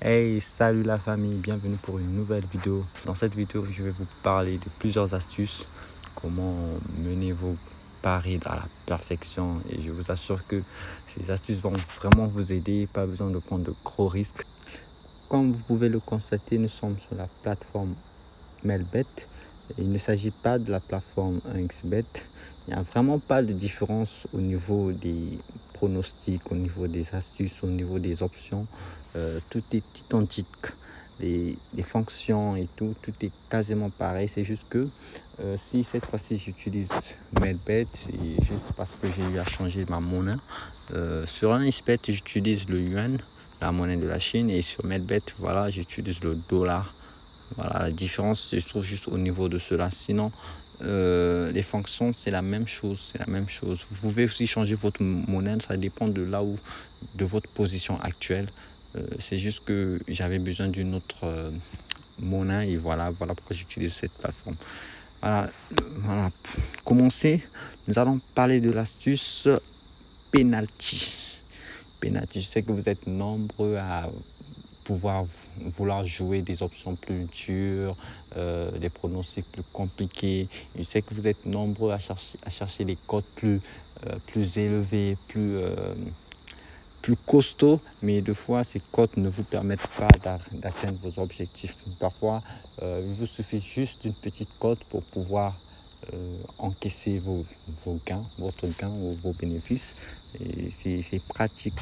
Hey, salut la famille, bienvenue pour une nouvelle vidéo. Dans cette vidéo, je vais vous parler de plusieurs astuces, comment mener vos paris à la perfection. Et je vous assure que ces astuces vont vraiment vous aider, pas besoin de prendre de gros risques. Comme vous pouvez le constater, nous sommes sur la plateforme Melbet. Il ne s'agit pas de la plateforme 1xBet. Il n'y a vraiment pas de différence au niveau des pronostics, au niveau des astuces, au niveau des options. Tout est identique. Les fonctions et tout est quasiment pareil. C'est juste que si cette fois-ci j'utilise Melbet, c'est juste parce que j'ai eu à changer ma monnaie. Sur 1xBet, j'utilise le yuan, la monnaie de la Chine, et sur Melbet, voilà, j'utilise le dollar. Voilà, la différence se trouve juste au niveau de cela. Sinon, les fonctions, c'est la même chose. Vous pouvez aussi changer votre monnaie. Ça dépend de là où, de votre position actuelle. C'est juste que j'avais besoin d'une autre monnaie et voilà pourquoi j'utilise cette plateforme. Voilà. Pour commencer, nous allons parler de l'astuce penalty. Je sais que vous êtes nombreux à vouloir jouer des options plus dures, des pronostics plus compliqués. Je sais que vous êtes nombreux à chercher des cotes plus élevés, plus costauds, mais deux fois ces cotes ne vous permettent pas d'atteindre vos objectifs. Parfois, il vous suffit juste d'une petite cote pour pouvoir encaisser vos gains, votre gain ou vos bénéfices. Et c'est pratique.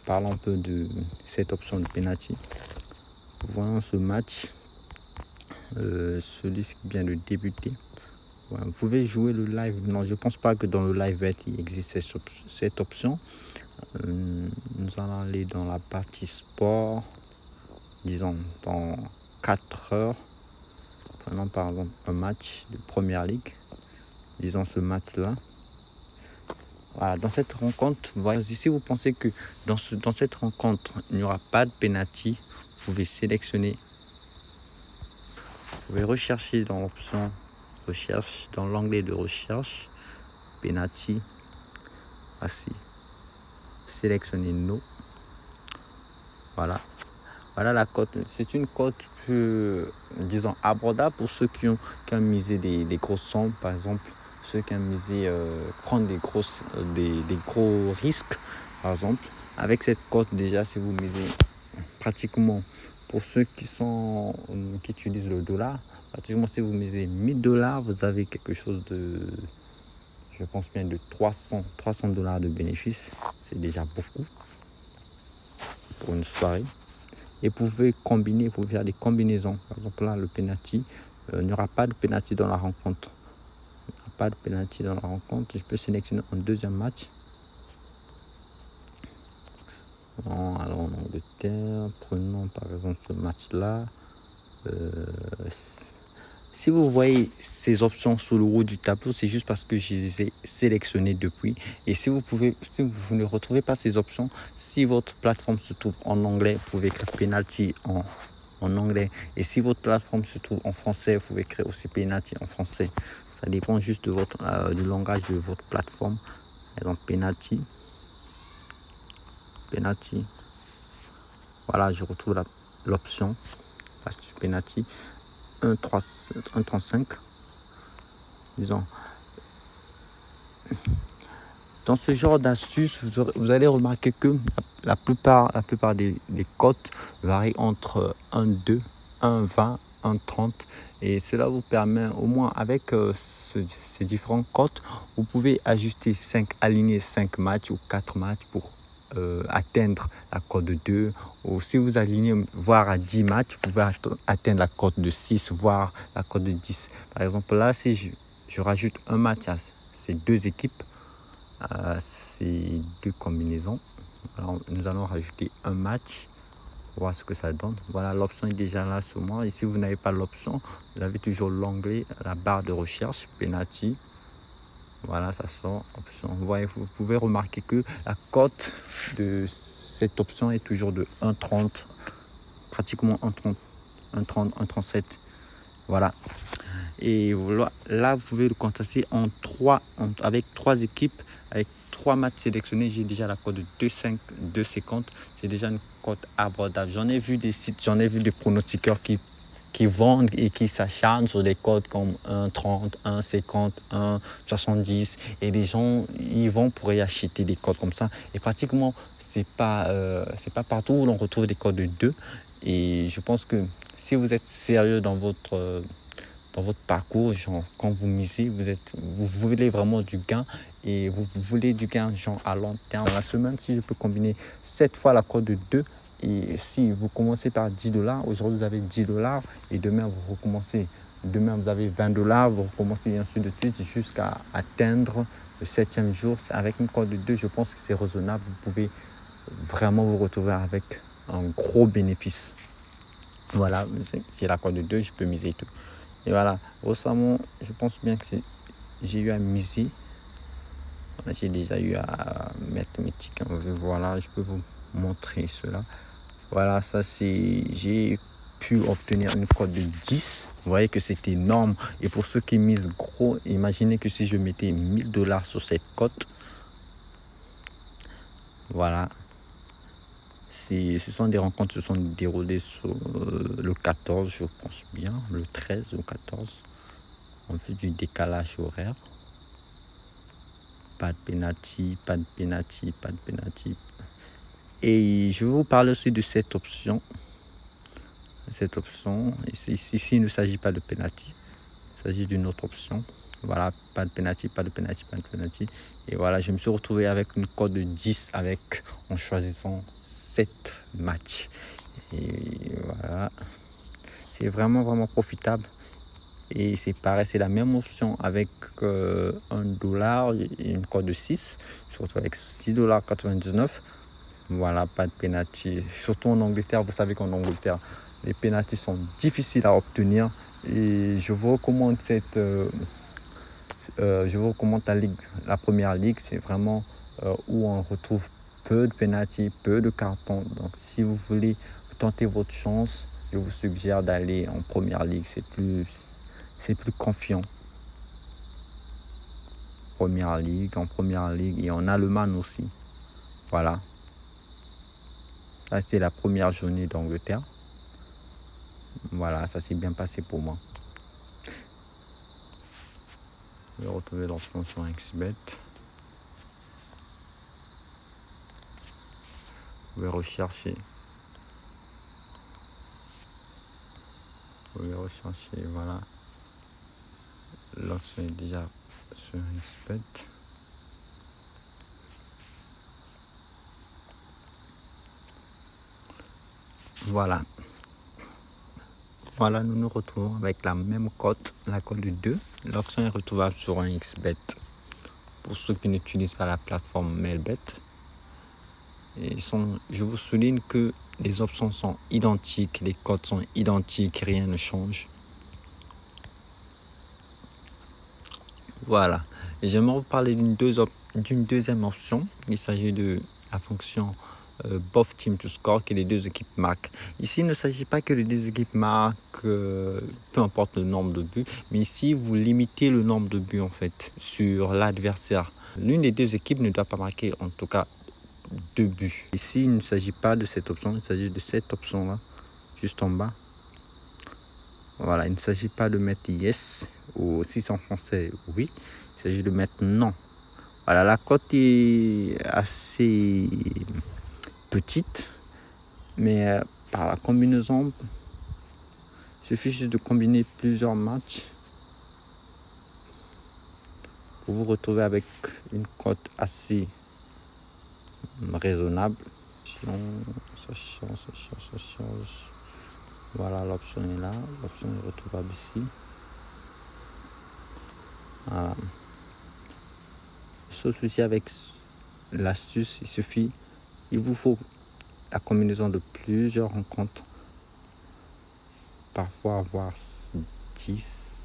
Parlons un peu de cette option de penalty. Voyons ce match, celui qui vient de débuter. Voilà, vous pouvez jouer le live. Non, je ne pense pas que dans le live bet il existe cette option. Nous allons aller dans la partie sport, disons dans 4 heures. Prenons par exemple un match de Première Ligue, disons ce match-là. Voilà, dans cette rencontre, voilà, si vous pensez que dans cette rencontre, il n'y aura pas de penalty, vous pouvez sélectionner. Vous pouvez rechercher dans l'option recherche, dans l'onglet de recherche, penalty. Voici. Sélectionnez no. Voilà la cote. C'est une cote plus, disons, abordable pour ceux qui ont misé des grosses sommes, par exemple. Ceux qui ont misé prendre des gros risques, par exemple. Avec cette cote, déjà, si vous misez pratiquement, pour ceux qui utilisent le dollar, pratiquement si vous misez $1000, vous avez quelque chose de, je pense bien, de $300 de bénéfice. C'est déjà beaucoup pour une soirée. Et vous pouvez faire des combinaisons. Par exemple, là, le penalty, il n'y aura pas de penalty dans la rencontre. Je peux sélectionner un deuxième match. Allons en Angleterre. Prenons par exemple ce match-là. Si vous voyez ces options sous le haut du tableau, c'est juste parce que je les ai sélectionnées depuis. Et si vous ne retrouvez pas ces options, si votre plateforme se trouve en anglais, vous pouvez écrire penalty en anglais. Et si votre plateforme se trouve en français, vous pouvez écrire aussi penalty en français. Ça dépend juste du langage de votre plateforme. Donc penalty. Voilà, je retrouve l'option penalty 1,35. Disons. Dans ce genre d'astuce, vous allez remarquer que la plupart des cotes varient entre 1,2, 1,20, 1,30. Et cela vous permet, au moins avec ces différentes cotes, vous pouvez aligner 5 matchs ou 4 matchs pour atteindre la cote de 2. Ou si vous alignez voire à 10 matchs, vous pouvez atteindre la cote de 6, voire la cote de 10. Par exemple, là, si je rajoute un match à ces deux équipes, ces deux combinaisons, alors, nous allons rajouter un match, voir ce que ça donne. Voilà, l'option est déjà là sur moi. Et si vous n'avez pas l'option, vous avez toujours l'onglet, la barre de recherche, penalty. Voilà, ça sort option. Vous pouvez remarquer que la cote de cette option est toujours de 1,30, pratiquement 1,30, 1,37. Voilà. Et voilà, là, vous pouvez le contester avec 3 équipes, avec 3 matchs sélectionnés, j'ai déjà la cote de 2,5, 2,50. C'est déjà une cote abordable. J'en ai vu des sites, j'en ai vu des pronostiqueurs qui vendent et qui s'acharnent sur des codes comme 1,30, 1,50, 1,70. Et les gens, ils vont pour y acheter des codes comme ça. Et pratiquement, c'est pas partout où l'on retrouve des codes de 2. Et je pense que si vous êtes sérieux dans votre parcours, genre, quand vous misez, vous voulez vraiment du gain et vous voulez du gain genre à long terme. Dans la semaine, si je peux combiner 7 fois la cote de 2, et si vous commencez par $10, aujourd'hui vous avez $10 et demain vous recommencez. Demain vous avez $20, vous recommencez et ainsi de suite jusqu'à atteindre le 7e jour. Avec une cote de 2, je pense que c'est raisonnable. Vous pouvez vraiment vous retrouver avec un gros bénéfice. Voilà, j'ai la cote de 2, je peux miser tout. Et voilà, récemment, je pense bien que j'ai eu à miser. J'ai déjà eu à mettre mes tickets. Voilà, je peux vous montrer cela. Voilà, ça c'est... J'ai pu obtenir une cote de 10. Vous voyez que c'est énorme. Et pour ceux qui misent gros, imaginez que si je mettais $1000 sur cette cote. Voilà. Ce sont des rencontres qui se sont déroulées sur le 14, je pense bien. Le 13 ou 14. On fait du décalage horaire. Pas de penalty, pas de penalty, pas de penalty. Et je vais vous parler aussi de cette option. Cette option, ici il ne s'agit pas de penalty. Il s'agit d'une autre option. Voilà, pas de penalty, pas de penalty, pas de penalty. Et voilà, je me suis retrouvé avec une cote de 10 en choisissant 7 matchs. Et voilà, c'est vraiment profitable. Et c'est pareil, c'est la même option avec $1 et une cote de 6. Je me retrouve avec $6,99. Voilà, pas de penalty. Surtout en Angleterre, vous savez qu'en Angleterre, les penalties sont difficiles à obtenir. Et je vous recommande la première ligue. C'est vraiment où on retrouve peu de penalty, peu de cartons. Donc si vous voulez tenter votre chance, je vous suggère d'aller en première ligue. C'est plus confiant. En première ligue et en Allemagne aussi. Voilà. Ça, c'était la première journée d'Angleterre. Voilà, ça s'est bien passé pour moi. Je vais retrouver l'option sur XBet. Je vais rechercher. Voilà. L'option est déjà sur XBet. Voilà. Voilà, nous nous retrouvons avec la même cote, la cote de 2. L'option est retrouvable sur un XBet. Pour ceux qui n'utilisent pas la plateforme Melbet. Je vous souligne que les options sont identiques, les cotes sont identiques, rien ne change. Voilà. Et j'aimerais vous parler d'une deuxième option. Il s'agit de la fonction Both Team to Score, que les deux équipes marquent. Ici, il ne s'agit pas que les deux équipes marquent, peu importe le nombre de buts, mais ici, vous limitez le nombre de buts en fait sur l'adversaire. L'une des deux équipes ne doit pas marquer en tout cas 2 buts. Ici, il ne s'agit pas de cette option, il s'agit de cette option-là, juste en bas. Voilà, il ne s'agit pas de mettre yes, ou si c'est en français, oui. Il s'agit de mettre non. Voilà, la cote est assez petite, mais par la combinaison, il suffit juste de combiner plusieurs matchs pour vous retrouver avec une cote assez raisonnable. Ça change. Voilà, l'option est là. L'option est retrouvable ici. Voilà. Sauf ici avec l'astuce, il vous faut la combinaison de plusieurs rencontres. Parfois avoir 10.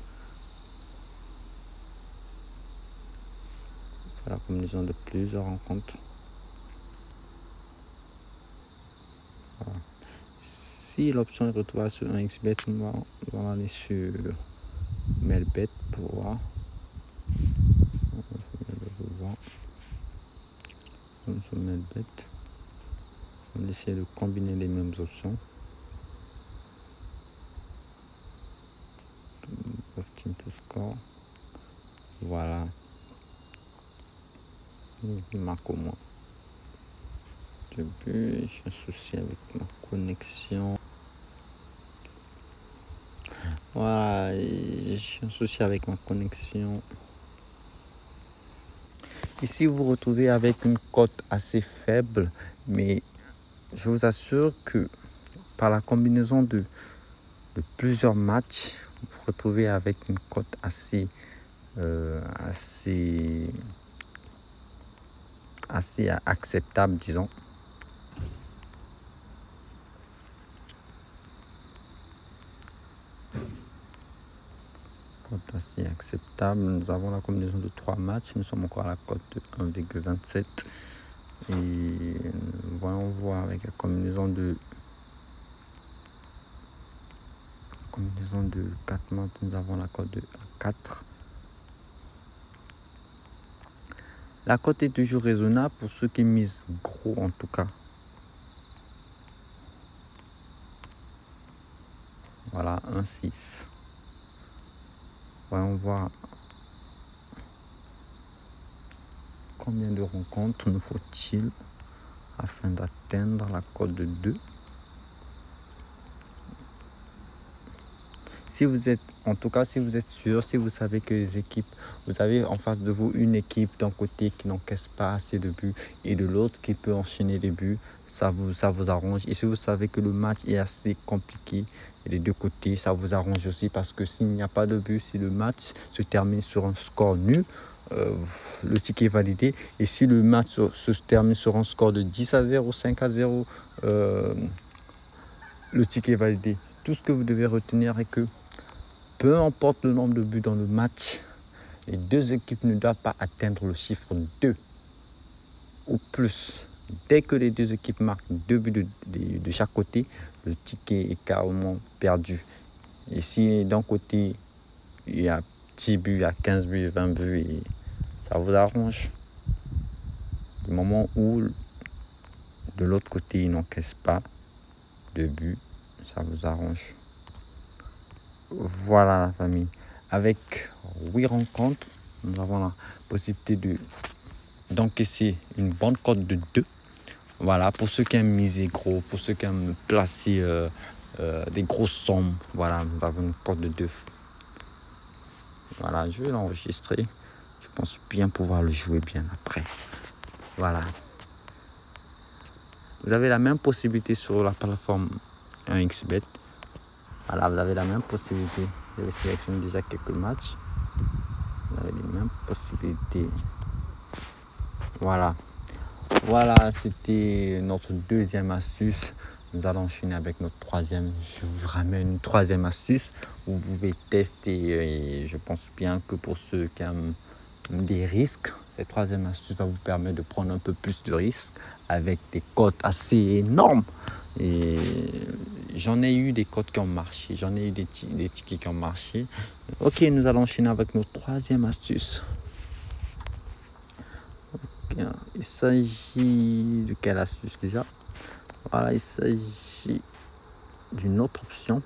La combinaison de plusieurs rencontres. Voilà. Si l'option est retrouvable sur un XBet, on va aller sur Melbet pour voir. une semelle bête. On va essayer de combiner les mêmes options. Team to score. Voilà. Il marque au moins. J'ai un souci avec ma connexion. Voilà, j'ai un souci avec ma connexion. Ici, vous vous retrouvez avec une cote assez faible, mais je vous assure que par la combinaison de plusieurs matchs, vous vous retrouvez avec une cote assez acceptable, disons. Cote assez acceptable. Nous avons la combinaison de 3 matchs. Nous sommes encore à la cote de 1,27. Et voyons voir avec la combinaison de 4 matchs, nous avons la cote de 4. La cote est toujours raisonnable pour ceux qui misent gros en tout cas. Voilà, 1,6. Voyons voir combien de rencontres nous faut-il afin d'atteindre la cote de 2. Si vous êtes sûr, si vous savez que les équipes, vous avez en face de vous une équipe d'un côté qui n'encaisse pas assez de buts et de l'autre qui peut enchaîner des buts, ça vous arrange. Et si vous savez que le match est assez compliqué des deux côtés, ça vous arrange aussi parce que s'il n'y a pas de but, si le match se termine sur un score nul, le ticket est validé. Et si le match se termine sur un score de 10-0, 5-0, le ticket est validé. Tout ce que vous devez retenir est que peu importe le nombre de buts dans le match, les deux équipes ne doivent pas atteindre le chiffre 2 ou plus. Dès que les deux équipes marquent 2 buts de chaque côté, le ticket est carrément perdu. Et si d'un côté, il y a 10 buts, il y a 15 buts, 20 buts, et ça vous arrange. Du moment où de l'autre côté, il n'encaisse pas de buts, ça vous arrange. Voilà la famille. Avec 8 rencontres, nous avons la possibilité d'encaisser une bonne cote de 2. Voilà, pour ceux qui aiment miser gros, pour ceux qui aiment placer des grosses sommes, voilà, nous avons une cote de 2. Voilà, je vais l'enregistrer. Je pense bien pouvoir le jouer bien après. Voilà. Vous avez la même possibilité sur la plateforme 1xBet. Voilà, vous avez la même possibilité. Vous avez sélectionné déjà quelques matchs. Vous avez les mêmes possibilités. Voilà. Voilà, c'était notre deuxième astuce. Nous allons enchaîner avec notre troisième. Je vous ramène une troisième astuce où vous pouvez tester. Et je pense bien que pour ceux qui aiment des risques, cette troisième astuce va vous permettre de prendre un peu plus de risques avec des cotes assez énormes. Et j'en ai eu des cotes qui ont marché. J'en ai eu des tickets qui ont marché. Ok, nous allons enchaîner avec notre troisième astuce. Okay, il s'agit de quelle astuce déjà? Voilà, il s'agit d'une autre option.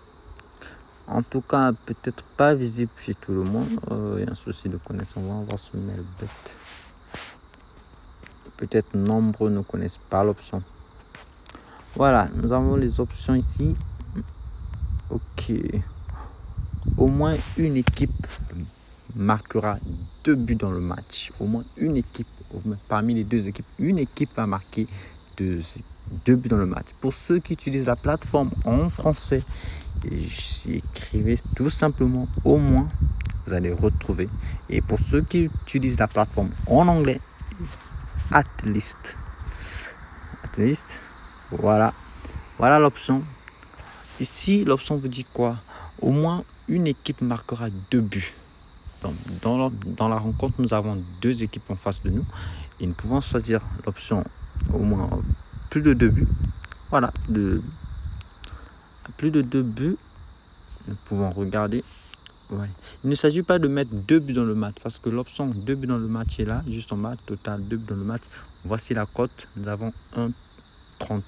En tout cas, peut-être pas visible chez tout le monde. Il y a un souci de connexion. On va voir ce mail bête. Peut-être nombreux ne connaissent pas l'option. Voilà, nous avons les options ici. Ok. Au moins une équipe marquera 2 buts dans le match. Au moins une équipe, parmi les deux équipes, une équipe a marqué 2 buts dans le match. Pour ceux qui utilisent la plateforme en français, écrivez tout simplement au moins, vous allez retrouver. Et pour ceux qui utilisent la plateforme en anglais, at least. Voilà l'option. Ici, l'option vous dit quoi? Au moins une équipe marquera 2 buts. Dans la rencontre, nous avons 2 équipes en face de nous et nous pouvons choisir l'option au moins plus de 2 buts. Voilà, plus de 2 buts. Nous pouvons regarder Ouais. Il ne s'agit pas de mettre 2 buts dans le match parce que l'option 2 buts dans le match est là, juste en bas, total 2 buts dans le match. Voici la cote, nous avons 1,30.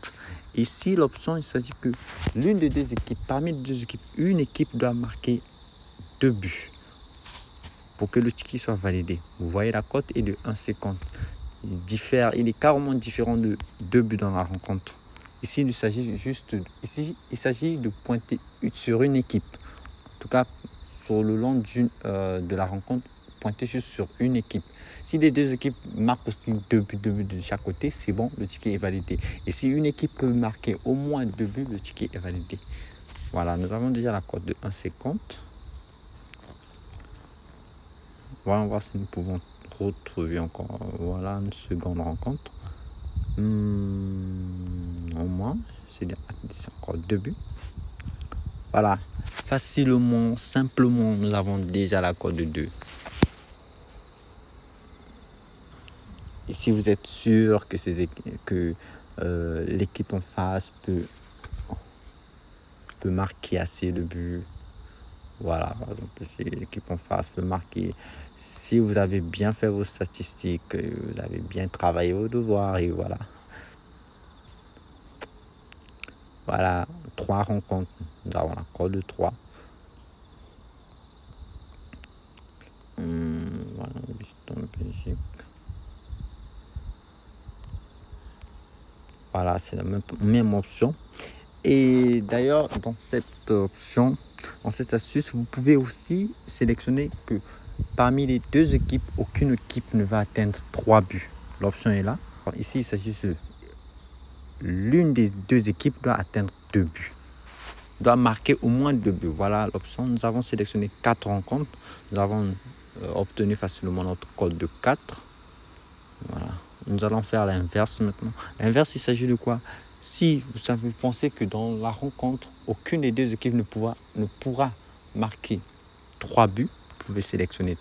Ici, l'option, il s'agit que l'une des deux équipes, parmi les deux équipes, une équipe doit marquer 2 buts pour que le ticket soit validé. Vous voyez, la cote est de 1,50. Il est carrément différent de 2 buts dans la rencontre. Ici, il s'agit de pointer sur une équipe. En tout cas, sur le long de la rencontre, pointer juste sur une équipe. Si les deux équipes marquent aussi 2 buts de chaque côté, c'est bon, le ticket est validé. Et si une équipe peut marquer au moins 2 buts, le ticket est validé. Voilà, nous avons déjà la cote de 1,50. Voilà, on va voir si nous pouvons retrouver encore. Voilà, une seconde rencontre. Au moins, c'est encore 2 buts. Voilà, facilement, simplement, nous avons déjà la cote de 2. Et si vous êtes sûr que l'équipe en face peut marquer assez de buts, voilà, par exemple, si l'équipe en face peut marquer, si vous avez bien fait vos statistiques, vous avez bien travaillé vos devoirs, et voilà. Voilà, 3 rencontres, nous avons la cote de 3. Voilà, Belgique. Voilà, c'est la même option. Et d'ailleurs, dans cette option, dans cette astuce, vous pouvez aussi sélectionner que parmi les deux équipes, aucune équipe ne va atteindre 3 buts. L'option est là. Alors, ici, il s'agit de l'une des deux équipes doit atteindre 2 buts. Doit marquer au moins 2 buts. Voilà l'option. Nous avons sélectionné 4 rencontres. Nous avons obtenu facilement notre code de 4. Voilà. Nous allons faire l'inverse maintenant. L'inverse, il s'agit de quoi? Si vous pensez que dans la rencontre, aucune des deux équipes ne pourra marquer 3 buts, vous pouvez sélectionner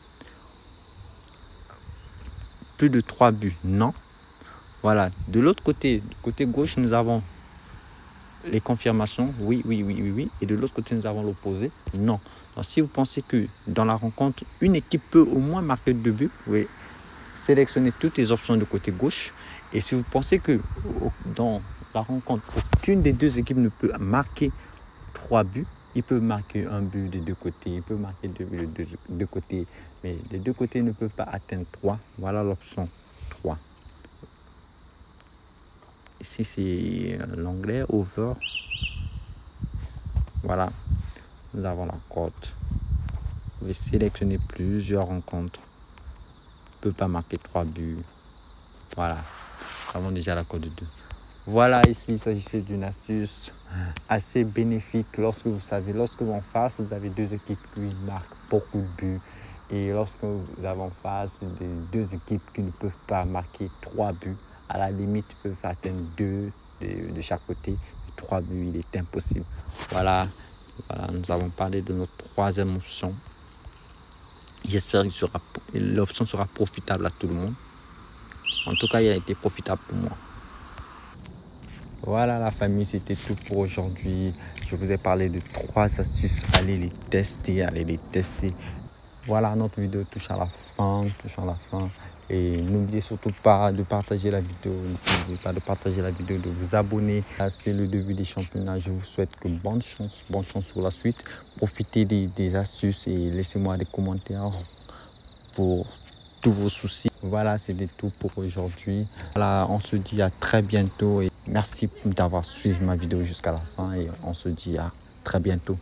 plus de 3 buts, non. Voilà. De l'autre côté, du côté gauche, nous avons les confirmations, oui. Et de l'autre côté, nous avons l'opposé, non. Donc, si vous pensez que dans la rencontre, une équipe peut au moins marquer 2 buts, vous pouvez sélectionner toutes les options de côté gauche. Et si vous pensez que dans la rencontre, aucune des deux équipes ne peut marquer 3 buts, il peut marquer un but des deux côtés, il peut marquer 2 buts des deux côtés, mais les deux côtés ne peuvent pas atteindre 3. Voilà l'option 3. Ici, c'est l'anglais over. Voilà, nous avons la cote. Vous pouvez sélectionner plusieurs rencontres. Ne peut pas marquer 3 buts. Voilà, nous avons déjà la cote de 2. Voilà, ici, il s'agissait d'une astuce assez bénéfique lorsque en face, vous avez deux équipes qui marquent beaucoup de buts. Et lorsque vous avez en face des deux équipes qui ne peuvent pas marquer 3 buts, à la limite, ils peuvent atteindre 2 de chaque côté. 3 buts, il est impossible. Voilà, nous avons parlé de notre troisième option. J'espère que l'option sera profitable à tout le monde. En tout cas, il a été profitable pour moi. Voilà la famille, c'était tout pour aujourd'hui. Je vous ai parlé de 3 astuces. Allez les tester. Voilà, notre vidéo touche à la fin. Et n'oubliez surtout pas de partager la vidéo. De vous abonner. C'est le début des championnats. Je vous souhaite bonne chance pour la suite. Profitez des astuces et laissez-moi des commentaires pour tous vos soucis. Voilà, c'était tout pour aujourd'hui. Voilà, on se dit à très bientôt et merci d'avoir suivi ma vidéo jusqu'à la fin et on se dit à très bientôt.